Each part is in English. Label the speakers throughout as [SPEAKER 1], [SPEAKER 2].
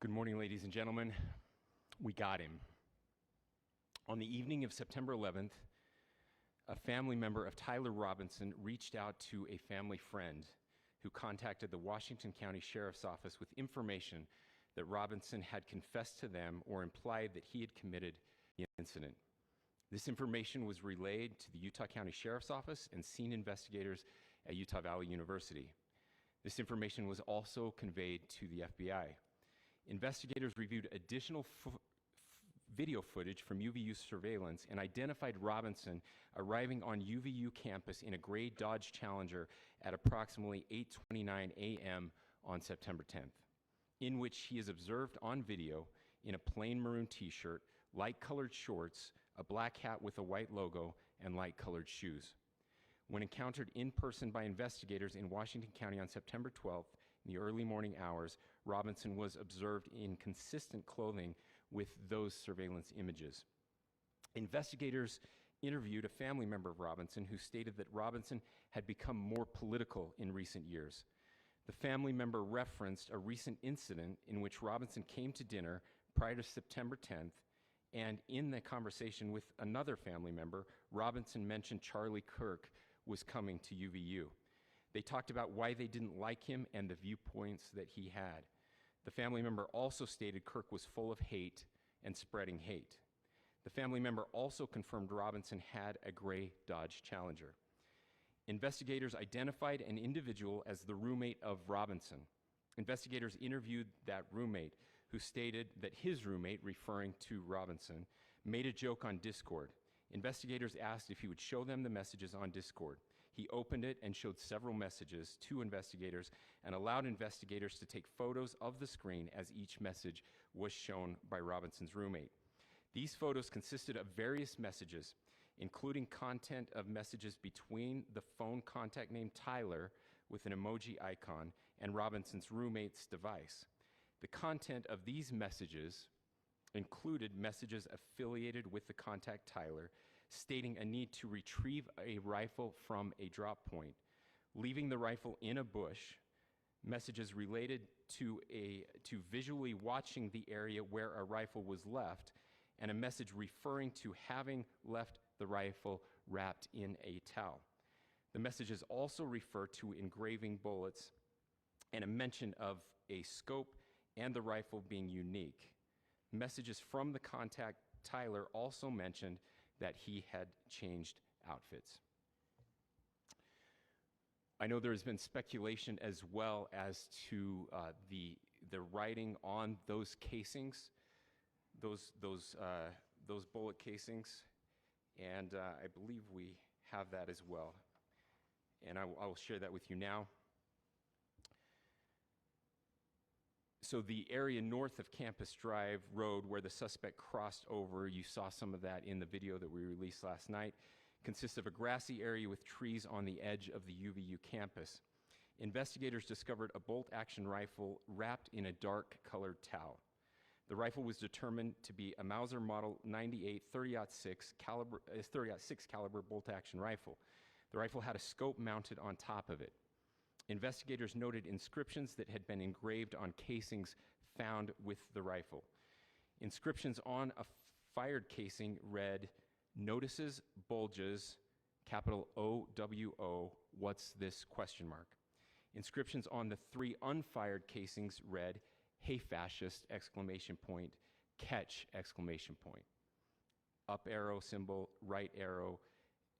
[SPEAKER 1] Good morning, ladies and gentlemen. We got him. On the evening of September 11th, a family member of Tyler Robinson reached out to a family friend who contacted the Washington County Sheriff's Office with information that Robinson had confessed to them or implied that he had committed the incident. This information was relayed to the Utah County Sheriff's Office and scene investigators at Utah Valley University. This information was also conveyed to the FBI. Investigators reviewed additional video footage from UVU surveillance and identified Robinson arriving on UVU campus in a gray Dodge Challenger at approximately 8:29 a.m. on September 10th, in which he is observed on video in a plain maroon t-shirt, light-colored shorts, a black hat with a white logo, and light-colored shoes. When encountered in person by investigators in Washington County on September 12th, in the early morning hours, Robinson was observed in consistent clothing with those surveillance images. Investigators interviewed a family member of Robinson who stated that Robinson had become more political in recent years. The family member referenced a recent incident in which Robinson came to dinner prior to September 10th, and in the conversation with another family member, Robinson mentioned Charlie Kirk was coming to UVU. They talked about why they didn't like him and the viewpoints that he had. The family member also stated Kirk was full of hate and spreading hate. The family member also confirmed Robinson had a gray Dodge Challenger. Investigators identified an individual as the roommate of Robinson. Investigators interviewed that roommate, who stated that his roommate, referring to Robinson, made a joke on Discord. Investigators asked if he would show them the messages on Discord. He opened it and showed several messages to investigators and allowed investigators to take photos of the screen as each message was shown by Robinson's roommate. These photos consisted of various messages, including content of messages between the phone contact named Tyler with an emoji icon and Robinson's roommate's device. The content of these messages included messages affiliated with the contact Tyler, stating a need to retrieve a rifle from a drop point, leaving the rifle in a bush, messages related to visually watching the area where a rifle was left, and a message referring to having left the rifle wrapped in a towel. The messages also refer to engraving bullets and a mention of a scope and the rifle being unique. Messages from the contact Tyler also mentioned that he had changed outfits. I know there has been speculation as well as to the writing on those casings, those bullet casings, and I believe we have that as well. And I will share that with you now. So the area north of Campus Drive Road where the suspect crossed over, you saw some of that in the video that we released last night, consists of a grassy area with trees on the edge of the UVU campus. Investigators discovered a bolt-action rifle wrapped in a dark-colored towel. The rifle was determined to be a Mauser Model 98 30-06 caliber bolt-action rifle. The rifle had a scope mounted on top of it. Investigators noted inscriptions that had been engraved on casings found with the rifle. Inscriptions on a fired casing read, "Notices, bulges, capital O-W-O, what's this, question mark." Inscriptions on the 3 unfired casings read, "Hey fascist, exclamation point, catch, exclamation point." Up arrow symbol, right arrow,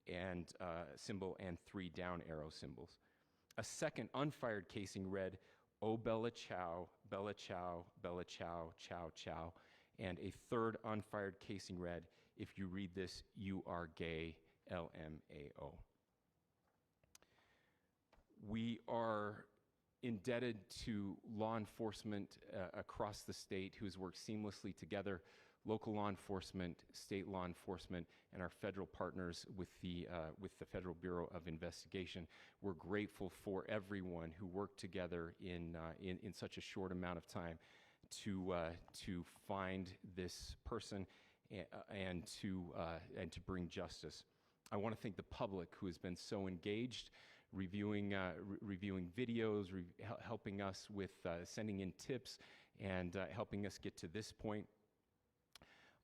[SPEAKER 1] and symbol, and 3 down arrow symbols. A second unfired casing read, "Oh Bella Chow, Bella Chow, Bella Chow, Chow Chow," and a third unfired casing read, "If you read this, you are gay, LMAO." We are indebted to law enforcement across the state who has worked seamlessly together, local law enforcement, state law enforcement, and our federal partners with the Federal Bureau of Investigation. We're grateful for everyone who worked together in such a short amount of time to find this person and to bring justice. I want to thank the public who has been so engaged, reviewing videos, helping us with sending in tips and helping us get to this point.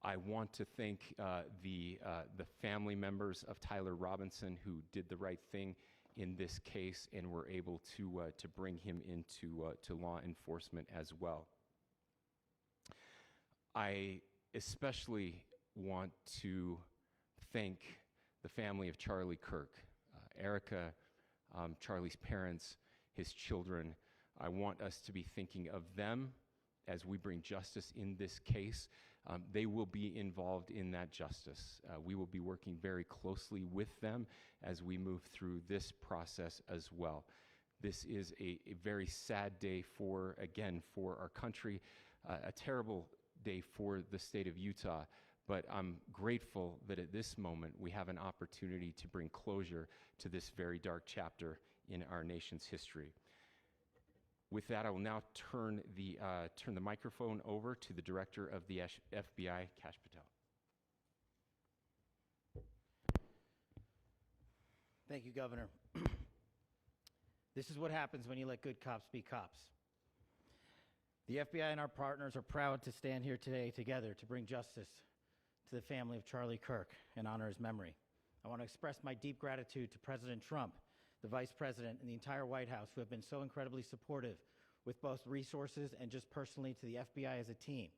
[SPEAKER 1] I want to thank the family members of Tyler Robinson who did the right thing in this case and were able to bring him into to law enforcement as well. I especially want to thank the family of Charlie Kirk, Erica, Charlie's parents, his children. I want us to be thinking of them as we bring justice in this case. They will be involved in that justice. We will be working very closely with them as we move through this process as well. This is a very sad day for our country, a terrible day for the state of Utah, but I'm grateful that at this moment we have an opportunity to bring closure to this very dark chapter in our nation's history. With that, I will now turn the microphone over to the Director of the FBI, Kash Patel.
[SPEAKER 2] Thank you, Governor. This is what happens when you let good cops be cops. The FBI and our partners are proud to stand here today together to bring justice to the family of Charlie Kirk and honor his memory. I want to express my deep gratitude to President Trump, the Vice President, and the entire White House who have been so incredibly supportive with both resources and just personally to the FBI as a team.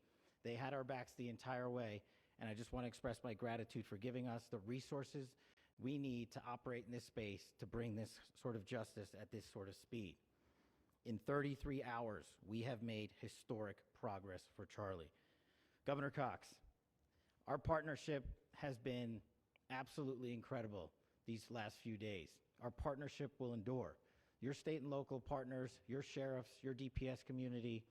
[SPEAKER 2] They had our backs the entire way, and I just want to express my gratitude for giving us the resources we need to operate in this space to bring this sort of justice at this sort of speed. In 33 hours, we have made historic progress for Charlie. Governor Cox, our partnership has been absolutely incredible these last few days. Our partnership will endure. Your state and local partners, your sheriffs, your DPS community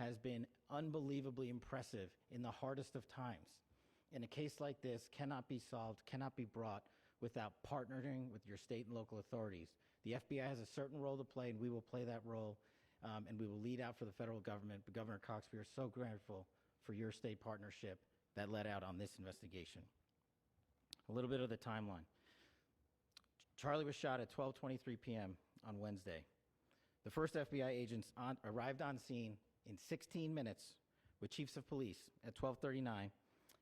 [SPEAKER 2] has been unbelievably impressive in the hardest of times. And a case like this cannot be solved, cannot be brought without partnering with your state and local authorities. The FBI has a certain role to play, and we will play that role, and we will lead out for the federal government. But Governor Cox, we are so grateful for your state partnership that led out on this investigation. A little bit of the timeline. Charlie was shot at 12:23 p.m. on Wednesday. The first FBI agents arrived on scene in 16 minutes with chiefs of police at 12:39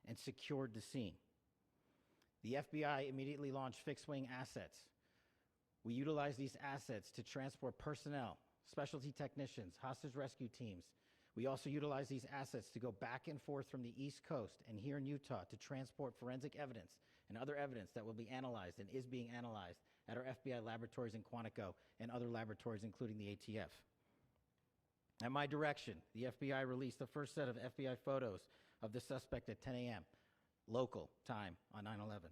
[SPEAKER 2] and secured the scene. The FBI immediately launched fixed-wing assets. We utilized these assets to transport personnel, specialty technicians, hostage rescue teams. We also utilized these assets to go back and forth from the East Coast and here in Utah to transport forensic evidence and other evidence that will be analyzed and is being analyzed at our FBI laboratories in Quantico and other laboratories, including the ATF. At my direction, the FBI released the first set of FBI photos of the suspect at 10 a.m. local time on 9/11.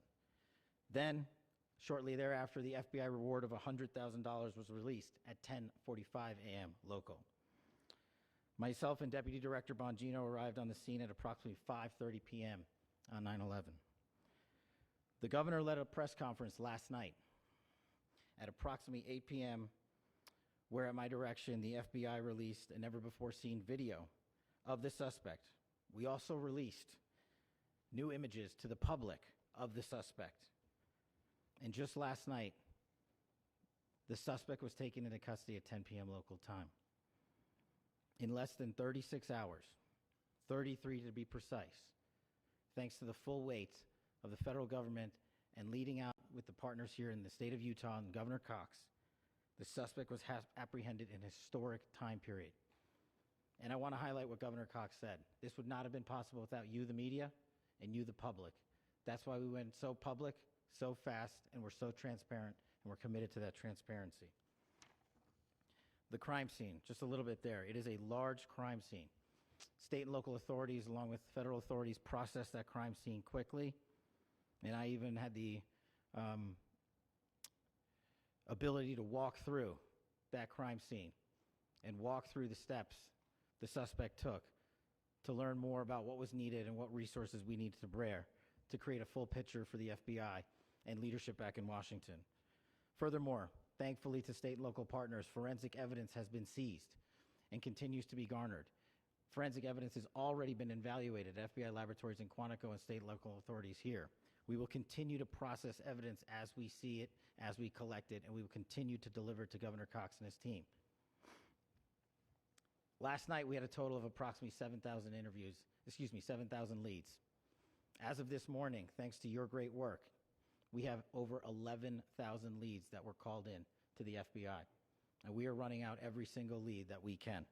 [SPEAKER 2] Then, shortly thereafter, the FBI reward of $100,000 was released at 10:45 a.m. local. Myself and Deputy Director Bongino arrived on the scene at approximately 5:30 p.m. on 9/11. The governor led a press conference last night at approximately 8 p.m., where at my direction, the FBI released a never-before-seen video of the suspect. We also released new images to the public of the suspect. And just last night, the suspect was taken into custody at 10 p.m. local time. In less than 36 hours, 33 to be precise, thanks to the full weight of the federal government and leading out with the partners here in the state of Utah and Governor Cox, the suspect was apprehended in a historic time period. And I want to highlight what Governor Cox said. This would not have been possible without you, the media, and you, the public. That's why we went so public, so fast, and we're so transparent, and we're committed to that transparency. The crime scene, just a little bit there. It is a large crime scene. State and local authorities, along with federal authorities, processed that crime scene quickly. And I even had the ability to walk through that crime scene and walk through the steps the suspect took to learn more about what was needed and what resources we needed to bear to create a full picture for the FBI and leadership back in Washington. Furthermore, thankfully to state and local partners, forensic evidence has been seized and continues to be garnered. Forensic evidence has already been evaluated at FBI laboratories in Quantico and state and local authorities here. We will continue to process evidence as we see it, as we collect it, and we will continue to deliver to Governor Cox and his team. Last night, we had a total of approximately 7,000 7,000 leads. As of this morning, thanks to your great work, we have over 11,000 leads that were called in to the FBI. And we are running out every single lead that we can.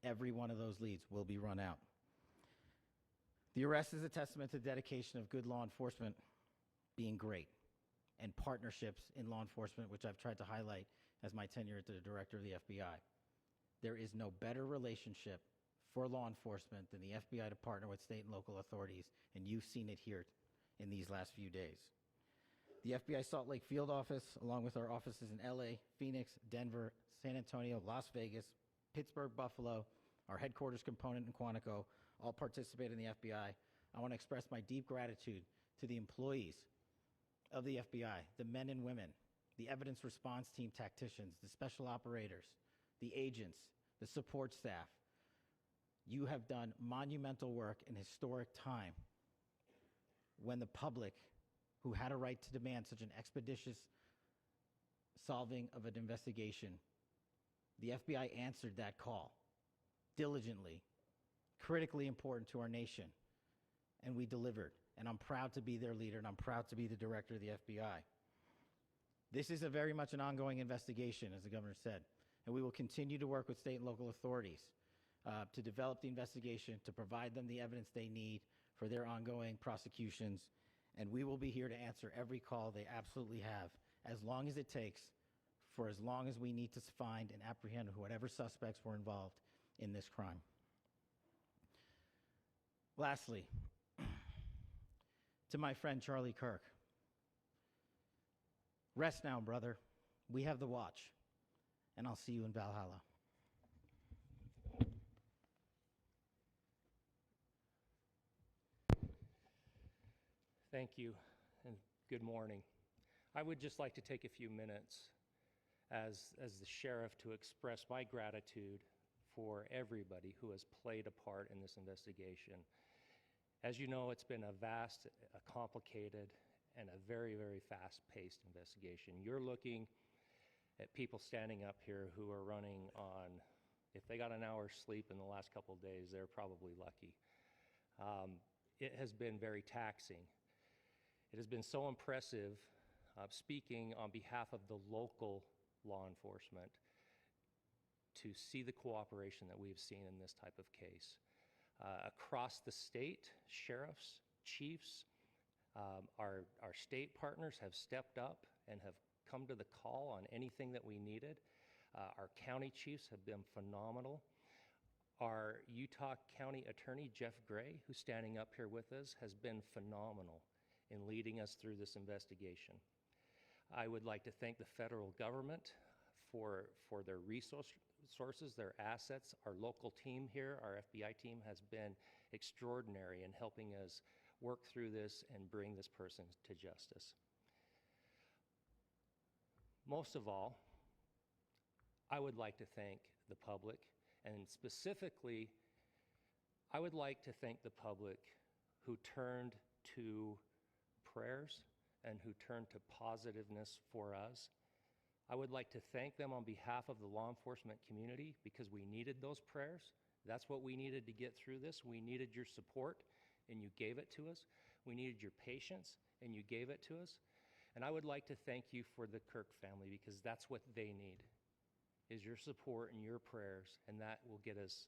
[SPEAKER 2] Every one of those leads will be run out. The arrest is a testament to the dedication of good law enforcement being great, and partnerships in law enforcement, which I've tried to highlight as my tenure as the director of the FBI. There is no better relationship for law enforcement than the FBI to partner with state and local authorities, and you've seen it here in these last few days. The FBI Salt Lake Field Office, along with our offices in LA, Phoenix, Denver, San Antonio, Las Vegas, Pittsburgh, Buffalo, our headquarters component in Quantico, all participate in the FBI. I want to express my deep gratitude to the employees of the FBI, the men and women, the evidence response team tacticians, the special operators, the agents, the support staff. You have done monumental work in historic time when the public, who had a right to demand such an expeditious solving of an investigation, the FBI answered that call diligently, critically important to our nation, and we delivered. And I'm proud to be their leader, and I'm proud to be the director of the FBI. This is very much an ongoing investigation, as the governor said, and we will continue to work with state and local authorities to develop the investigation, to provide them the evidence they need for their ongoing prosecutions, and we will be here to answer every call they absolutely have, as long as it takes, for as long as we need to find and apprehend whatever suspects were involved in this crime. Lastly, to my friend Charlie Kirk, rest now, brother. We have the watch, and I'll see you in Valhalla.
[SPEAKER 3] Thank you, and good morning. I would just like to take a few minutes as the sheriff to express my gratitude for everybody who has played a part in this investigation. As you know, it's been a vast, a complicated, and a very, very fast-paced investigation. You're looking at people standing up here who are running on, if they got an hour's sleep in the last couple of days, they're probably lucky. It has been very taxing. It has been so impressive, speaking on behalf of the local law enforcement, to see the cooperation that we've seen in this type of case. Across the state, sheriffs, chiefs, our state partners have stepped up and have come to the call on anything that we needed. Our county chiefs have been phenomenal. Our Utah County Attorney, Jeff Gray, who's standing up here with us, has been phenomenal in leading us through this investigation. I would like to thank the federal government for their resources, their assets. Our local team here, our FBI team, has been extraordinary in helping us work through this and bring this person to justice. Most of all, I would like to thank the public, and specifically, I would like to thank the public who turned to prayers and who turned to positiveness for us. I would like to thank them on behalf of the law enforcement community, because we needed those prayers. That's what we needed to get through this. We needed your support, and you gave it to us. We needed your patience, and you gave it to us. And I would like to thank you for the Kirk family, because that's what they need, is your support and your prayers, and that will get us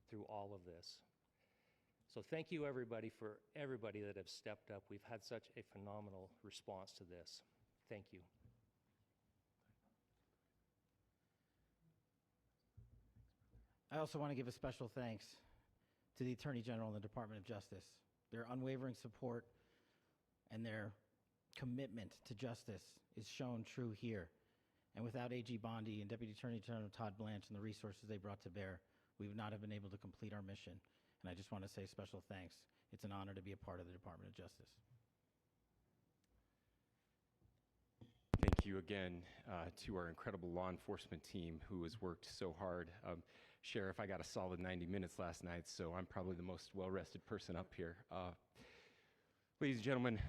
[SPEAKER 3] through all of this. So thank you, everybody, for everybody that have stepped up. We've had such a phenomenal response to this. Thank you.
[SPEAKER 2] I also want to give a special thanks to the Attorney General and the Department of Justice. Their unwavering support and their commitment to justice is shown true here. And without AG Bondi and Deputy Attorney General Todd Blanche and the resources they brought to bear, we would not have been able to complete our mission. And I just want to say special thanks. It's an honor to be a part of the Department of Justice.
[SPEAKER 1] Thank you again to our incredible law enforcement team who has worked so hard. Sheriff, I got a solid 90 minutes last night, so I'm probably the most well-rested person up here. Ladies and gentlemen,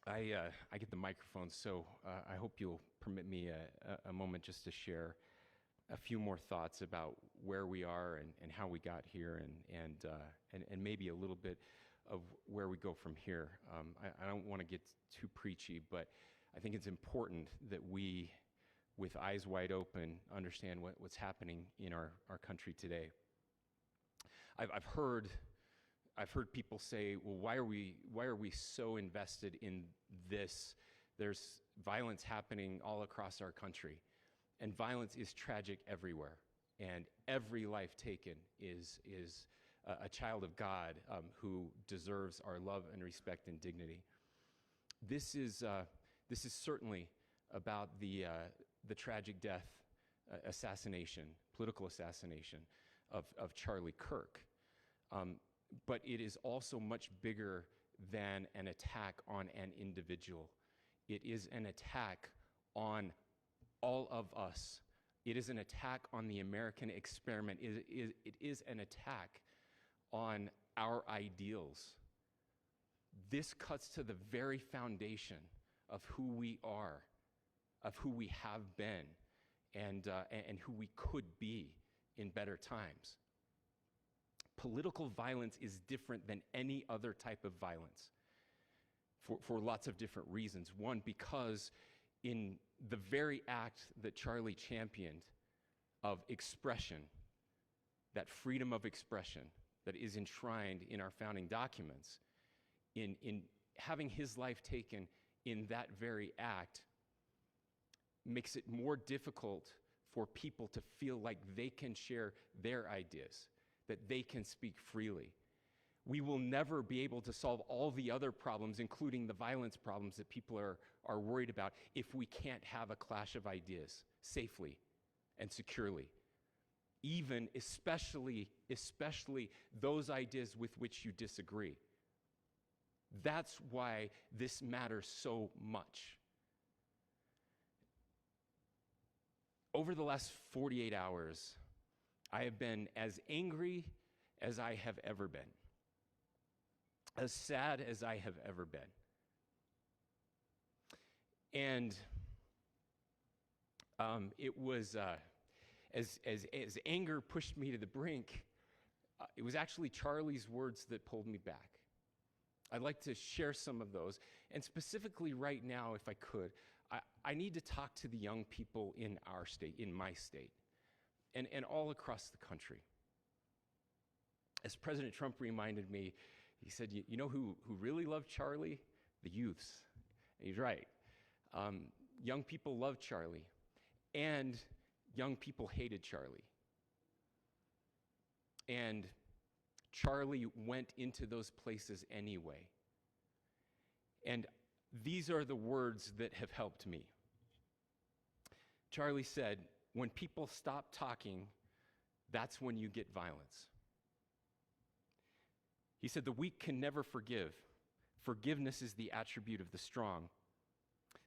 [SPEAKER 1] I get the microphone, so I hope you'll permit me a moment just to share a few more thoughts about where we are and how we got here, and maybe a little bit of where we go from here. I don't want to get too preachy, but I think it's important that we, with eyes wide open, understand what's happening in our country today. I've heard people say, well, why are we so invested in this? There's violence happening all across our country, and violence is tragic everywhere, and every life taken is a child of God who deserves our love and respect and dignity. This is certainly about the tragic death, political assassination of Charlie Kirk. But it is also much bigger than an attack on an individual. It is an attack on all of us. It is an attack on the American experiment. It is an attack on our ideals. This cuts to the very foundation of who we are, of who we have been, and who we could be in better times. Political violence is different than any other type of violence for lots of different reasons. One, because in the very act that Charlie championed of expression, that freedom of expression that is enshrined in our founding documents, in having his life taken in that very act, makes it more difficult for people to feel like they can share their ideas, that they can speak freely. We will never be able to solve all the other problems, including the violence problems that people are worried about, if we can't have a clash of ideas safely and securely. Even, especially those ideas with which you disagree. That's why this matters so much. Over the last 48 hours, I have been as angry as I have ever been, as sad as I have ever been. And it was, as anger pushed me to the brink, it was actually Charlie's words that pulled me back. I'd like to share some of those. And specifically right now, if I could, I need to talk to the young people in our state, in my state, and all across the country. As President Trump reminded me, he said, you know who really loved Charlie? The youths. And he's right. Young people loved Charlie, and young people hated Charlie. And Charlie went into those places anyway. And these are the words that have helped me. Charlie said, when people stop talking, that's when you get violence. He said, the weak can never forgive. Forgiveness is the attribute of the strong.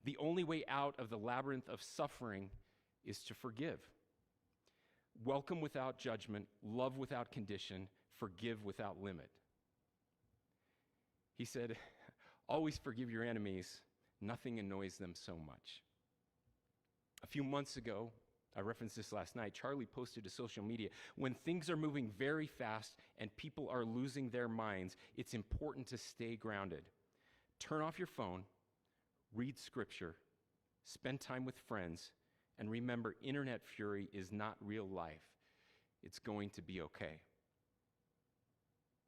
[SPEAKER 1] The only way out of the labyrinth of suffering is to forgive. Welcome without judgment, love without condition, forgive without limit. He said, always forgive your enemies. Nothing annoys them so much. A few months ago, I referenced this last night, Charlie posted to social media, when things are moving very fast and people are losing their minds, it's important to stay grounded. Turn off your phone, read scripture, spend time with friends, and remember, internet fury is not real life. It's going to be okay.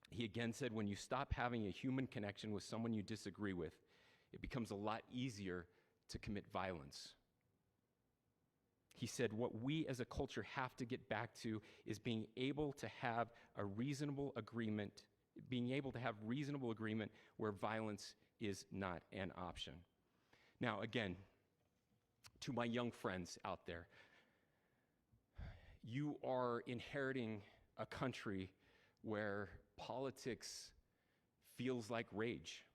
[SPEAKER 1] He again said, when you stop having a human connection with someone you disagree with, it becomes a lot easier to commit violence. He said, what we as a culture have to get back to is being able to have a reasonable agreement, where violence is not an option. Now, again, to my young friends out there, you are inheriting a country where politics feels like rage.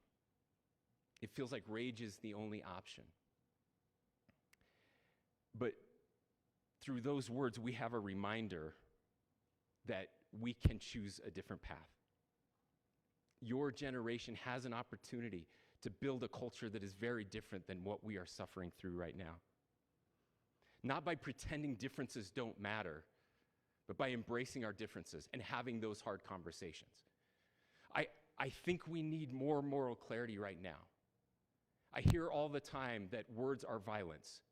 [SPEAKER 1] It feels like rage is the only option. But through those words, we have a reminder that we can choose a different path. Your generation has an opportunity to build a culture that is very different than what we are suffering through right now. not by pretending differences don't matter, but by embracing our differences and having those hard conversations. I think we need more moral clarity right now. I hear all the time that words are violence.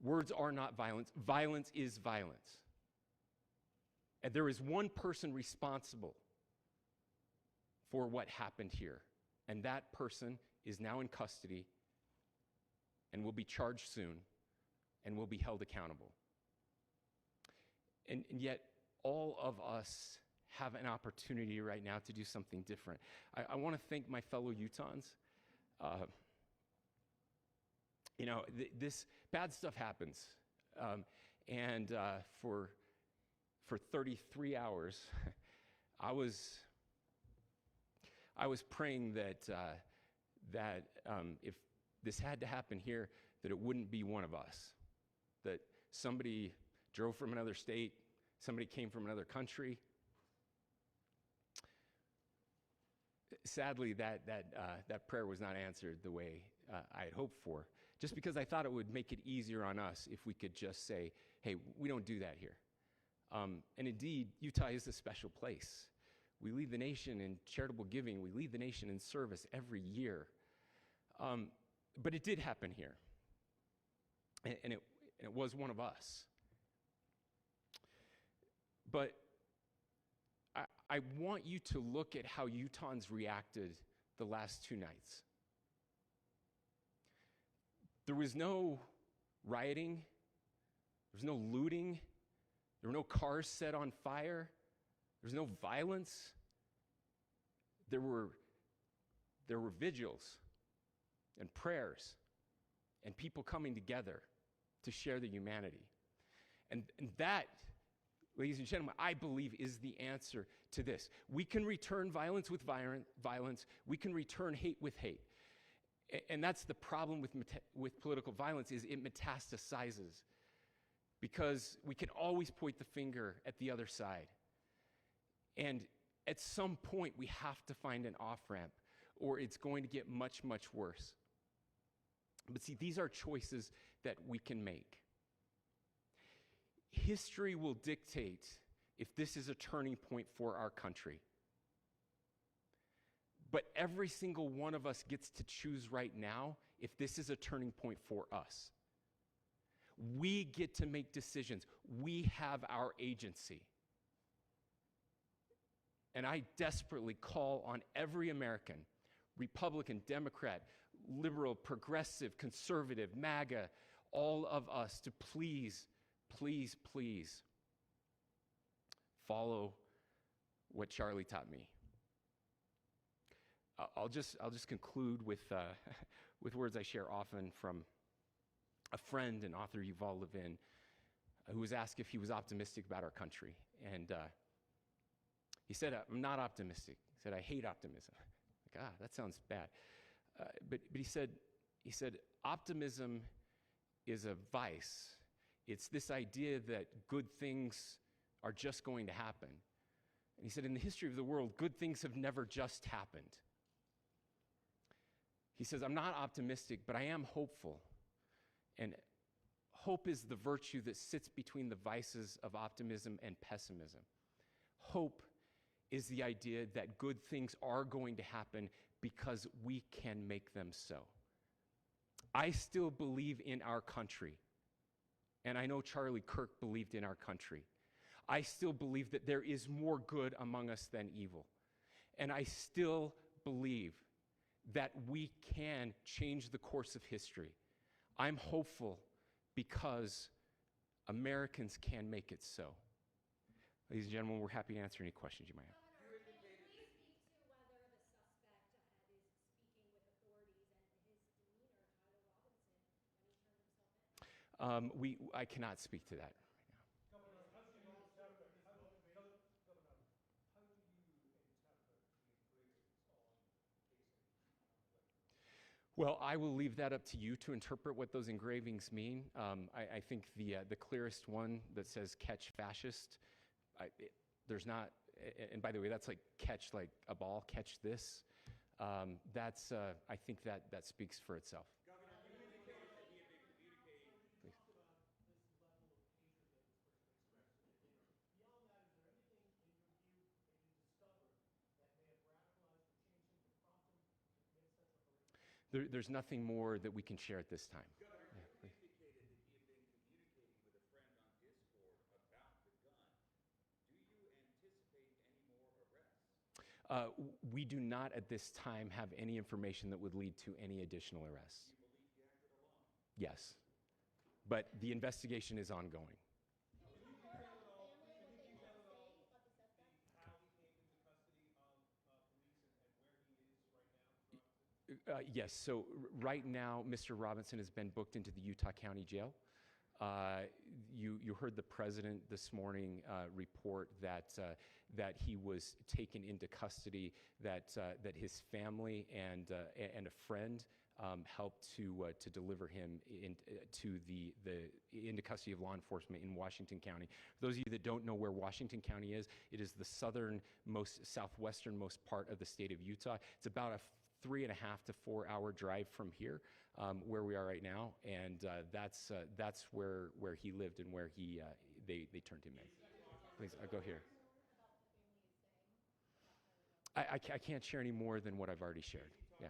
[SPEAKER 1] Words are not violence. Violence is violence. And there is one person responsible for what happened here. And that person is now in custody and will be charged soon and will be held accountable. And yet, all of us have an opportunity right now to do something different. I want to thank my fellow Utahns. This bad stuff happens. For 33 hours, I was praying that if this had to happen here, that it wouldn't be one of us, that somebody drove from another state, somebody came from another country. Sadly, that prayer was not answered the way I had hoped for, just because I thought it would make it easier on us if we could just say, hey, we don't do that here. And indeed, Utah is a special place. We lead the nation in charitable giving. We lead the nation in service every year. But it did happen here. And it was one of us. But I want you to look at how Utahns reacted the last 2 nights. There was no rioting. There was no looting. There were no cars set on fire. There was no violence. There were vigils and prayers and people coming together to share the humanity. And that, ladies and gentlemen, I believe is the answer to this. We can return violence with violence. We can return hate with hate. And that's the problem with political violence, is it metastasizes. Because we can always point the finger at the other side. And at some point, we have to find an off-ramp, or it's going to get much, much worse. But see, these are choices that we can make. History will dictate if this is a turning point for our country. But every single one of us gets to choose right now if this is a turning point for us. We get to make decisions. We have our agency. And I desperately call on every American, Republican, Democrat, liberal, progressive, conservative, MAGA, all of us to please, please, please follow what Charlie taught me. I'll just conclude with words I share often from a friend and author Yuval Levin, who was asked if he was optimistic about our country. And he said, I'm not optimistic. He said, I hate optimism. Like, that sounds bad. But he said, optimism is a vice. It's this idea that good things are just going to happen. And he said, in the history of the world, good things have never just happened. He says, I'm not optimistic, but I am hopeful. And hope is the virtue that sits between the vices of optimism and pessimism. Hope is the idea that good things are going to happen because we can make them so. I still believe in our country. And I know Charlie Kirk believed in our country. I still believe that there is more good among us than evil. And I still believe that we can change the course of history. I'm hopeful because Americans can make it so. Ladies and gentlemen, we're happy to answer any questions you might have.
[SPEAKER 4] Governor, can you speak to whether the suspect is speaking with authorities and his demeanor, Tyler Robinson, when he turned himself in?
[SPEAKER 1] I cannot speak to that. Well, I will leave that up to you to interpret what those engravings mean. I think the clearest one that says "catch fascist," there's not, and by the way, that's like catch like a ball, catch this. That's I think that speaks for itself. Governor, you indicated that he had been communicating. Please. There's nothing more that we can share at this time.
[SPEAKER 5] Governor,
[SPEAKER 1] Yeah,
[SPEAKER 5] you
[SPEAKER 1] please.
[SPEAKER 5] indicated that he had been communicating with a friend on Discord about the gun. Do you anticipate any more arrests?
[SPEAKER 1] We do not at this time have any information that would lead to any additional arrests.
[SPEAKER 5] Do you believe he acted alone?
[SPEAKER 1] Yes. But the investigation is ongoing. Yes, so right now, Mr. Robinson has been booked into the Utah County Jail. You heard the president this morning report that he was taken into custody, that his family and a friend helped to deliver him into custody of law enforcement in Washington County. For those of you that don't know where Washington County is, it is the southwesternmost part of the state of Utah. It's about a 3.5 to 4 hour drive from here, where we are right now, and that's where he lived and where they turned him in. Please, I'll go here. I can't share any more than what I've already shared. Yeah.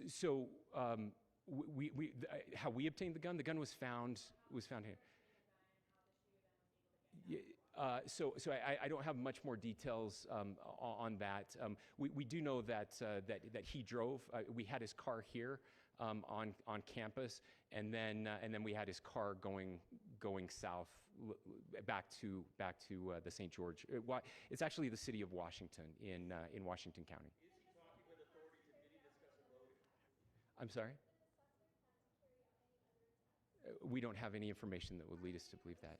[SPEAKER 1] So how we obtained the gun was found here. So I don't have much more details on that. We do know that he drove. We had his car here on campus, and then we had his car going south back to the St. George. It's actually the city of Washington in Washington County.
[SPEAKER 5] Is he talking with authorities, and did he discuss a motive?
[SPEAKER 1] I'm sorry? We don't have any information that would lead us to believe that.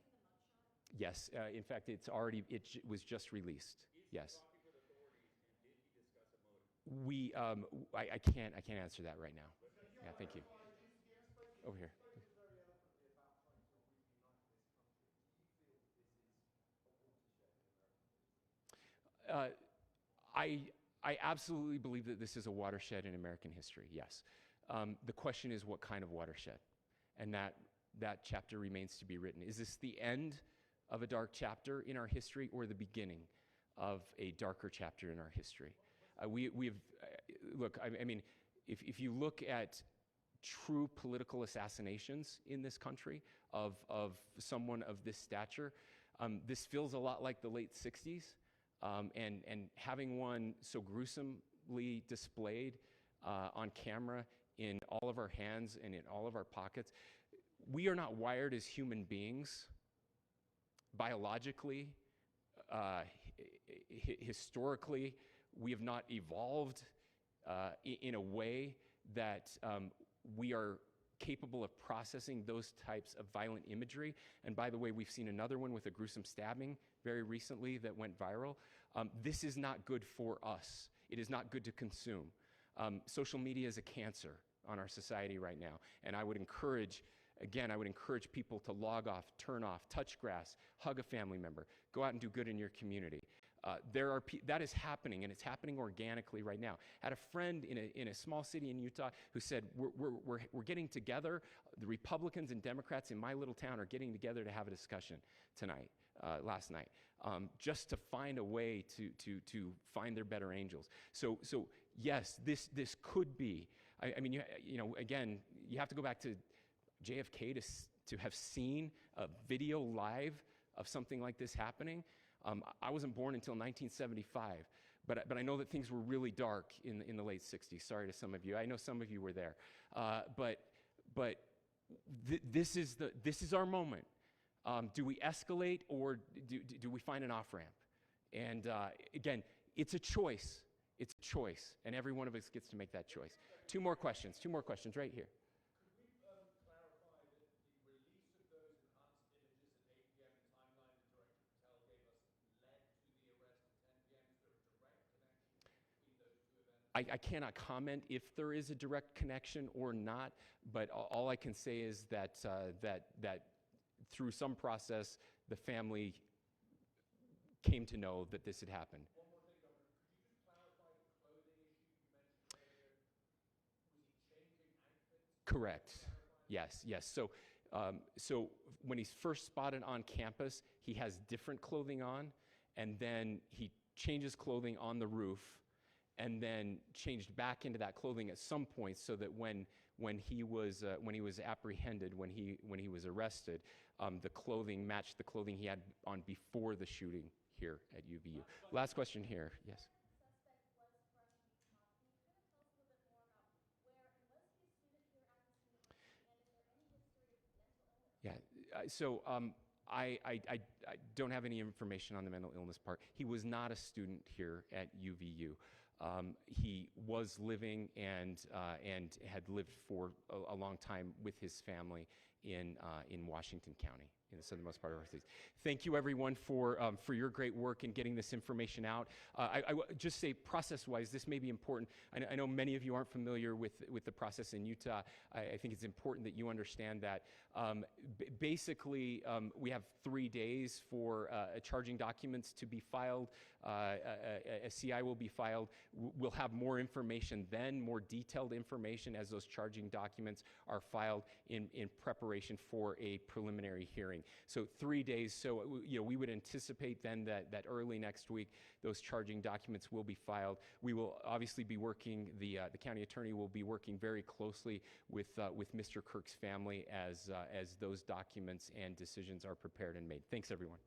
[SPEAKER 1] Yes, in fact, it was just released. Yes.
[SPEAKER 5] Talking with authorities, and did he discuss a motive?
[SPEAKER 1] I can't answer that right now. Yeah, thank you. Over here. I absolutely believe that this is a watershed in American history, yes. The question is what kind of watershed? And that chapter remains to be written. Is this the end of a dark chapter in our history or the beginning of a darker chapter in our history? Look, I mean, if you look at true political assassinations in this country of someone of this stature, this feels a lot like the late 60s. And having one so gruesomely displayed on camera in all of our hands and in all of our pockets, we are not wired as human beings biologically, historically. We have not evolved in a way that we are capable of processing those types of violent imagery. And by the way, we've seen another one with a gruesome stabbing very recently that went viral. This is not good for us. It is not good to consume. Social media is a cancer on our society right now. And I would encourage people to log off, turn off, touch grass, hug a family member, go out and do good in your community. That is happening, and it's happening organically right now. I had a friend in a small city in Utah who said, we're getting together, the Republicans and Democrats in my little town are getting together to have a discussion last night, just to find a way to find their better angels. So yes, this could be, I mean, again, you have to go back to JFK to have seen a video live of something like this happening. I wasn't born until 1975, but I know that things were really dark in the late 60s. Sorry to some of you. I know some of you were there. But this is our moment. Do we escalate, or do we find an off-ramp? And again, it's a choice. It's a choice, and every one of us gets to make that choice. Two more questions right here. I cannot comment if there is a direct connection or not, but all I can say is that through some process, the family came to know that this had happened.
[SPEAKER 6] One more thing, Governor. Could you just clarify the clothing issue you mentioned earlier? Was he changing outfits?
[SPEAKER 1] Correct. Yes. So when he's first spotted on campus, he has different clothing on, and then he change his clothing on the roof, and then changed back into that clothing at some point, so that when he was apprehended, when he was arrested, the clothing matched the clothing he had on before the shooting here at UVU. Last question here. Yes. Yeah. So I don't have any information on the mental illness part. He was not a student here at UVU. He was living and had lived for a long time with his family in Washington County, in the southernmost part of our state. Thank you, everyone, for your great work in getting this information out. I just say, process-wise, this may be important. I know many of you aren't familiar with the process in Utah. I think it's important that you understand that. Basically, we have 3 days for charging documents to be filed. A CI will be filed. We'll have more information then, more detailed information as those charging documents are filed in preparation for a preliminary hearing. So 3 days. So we would anticipate then that early next week those charging documents will be filed. We will obviously be working. The county attorney will be working very closely with Mr. Kirk's family as those documents and decisions are prepared and made. Thanks, everyone.